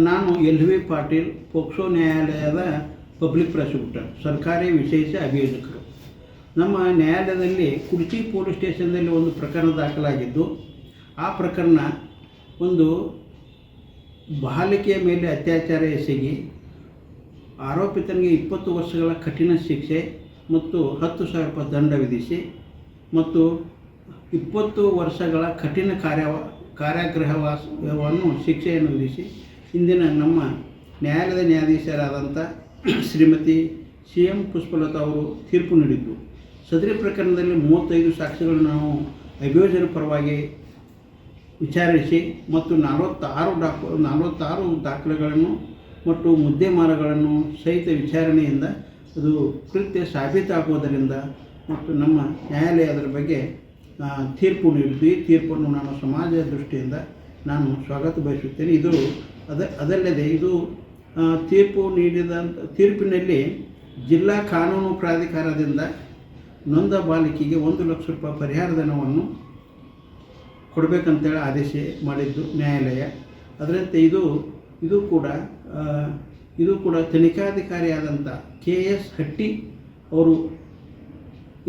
ನಾನು L V Patil, POCSO ನ್ಯಾಯಾಲಯದ public prosecutor, ಸರ್ಕಾರಿ ವಿಶೇಷ ಅಭಿಯೋಜಕರು. ನಮ್ಮ ನ್ಯಾಯಾಲಯದಲ್ಲಿ ಕುರ್ಚಿ ಪೊಲೀಸ್ ಸ್ಟೇಷನ್ದಲ್ಲಿ ಒಂದು ಪ್ರಕರಣ ದಾಖಲಾಗಿದ್ದು, ಆ ಪ್ರಕರಣ ಒಂದು ಬಾಲಿಕೆಯ ಮೇಲೆ ಅತ್ಯಾಚಾರ ಎಸಗಿ ಆರೋಪಿತನಿಗೆ 20 ವರ್ಷಗಳ ಕಠಿಣ ಶಿಕ್ಷೆ ಮತ್ತು 10,000 ರೂಪಾಯಿ ದಂಡ ವಿಧಿಸಿ ಮತ್ತು 20 ವರ್ಷಗಳ ಕಠಿಣ ಕಾರಾಗೃಹವಾಸವನ್ನು ಶಿಕ್ಷೆಯನ್ನು ವಿಧಿಸಿ ಇಂದಿನ ನಮ್ಮ ನ್ಯಾಯಾಲಯದ ನ್ಯಾಯಾಧೀಶರಾದಂಥ ಶ್ರೀಮತಿ CM ಪುಷ್ಪಲತಾ ಅವರು ತೀರ್ಪು ನೀಡಿದ್ದು, ಸದರಿ ಪ್ರಕರಣದಲ್ಲಿ 35 ಸಾಕ್ಷಿಗಳನ್ನು ನಾವು ಅಭಿಯೋಜನೆ ಪರವಾಗಿ ವಿಚಾರಿಸಿ ಮತ್ತು 46 ದಾಖಲೆಗಳನ್ನು ಮತ್ತು ಮುದ್ದೆಮಾರಗಳನ್ನು ಸಹಿತ ವಿಚಾರಣೆಯಿಂದ ಅದು ಕೃತ್ಯ ಸಾಬೀತಾಗುವುದರಿಂದ ಮತ್ತು ನಮ್ಮ ನ್ಯಾಯಾಲಯ ಅದರ ಬಗ್ಗೆ ತೀರ್ಪು ನೀಡಿದ್ದು, ಈ ತೀರ್ಪನ್ನು ನಾನು ಸಮಾಜದ ದೃಷ್ಟಿಯಿಂದ ನಾನು ಸ್ವಾಗತ ಬಯಸುತ್ತೇನೆ. ಇದು ಅದಲ್ಲದೆ ಇದು ತೀರ್ಪಿನಲ್ಲಿ ಜಿಲ್ಲಾ ಕಾನೂನು ಪ್ರಾಧಿಕಾರದಿಂದ ನೊಂದ ಬಾಲಕಿಗೆ 1 ಲಕ್ಷ ರೂಪಾಯಿ ಪರಿಹಾರ ಧನವನ್ನು ಕೊಡಬೇಕಂತೇಳಿ ಆದೇಶ ಮಾಡಿದ್ದು ನ್ಯಾಯಾಲಯ. ಅದರಂತೆ ಇದು ಕೂಡ ತನಿಖಾಧಿಕಾರಿಯಾದಂಥ KS ಹಟ್ಟಿ ಅವರು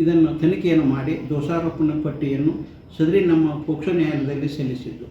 ಇದನ್ನು ತನಿಖೆಯನ್ನು ಮಾಡಿ ದೋಷಾರೋಪಣೆ ಪಟ್ಟಿಯನ್ನು ಸದರಿ ನಮ್ಮ ಪೋಕ್ಸೋ ನ್ಯಾಯಾಲಯದಲ್ಲಿ ಸಲ್ಲಿಸಿದ್ದು.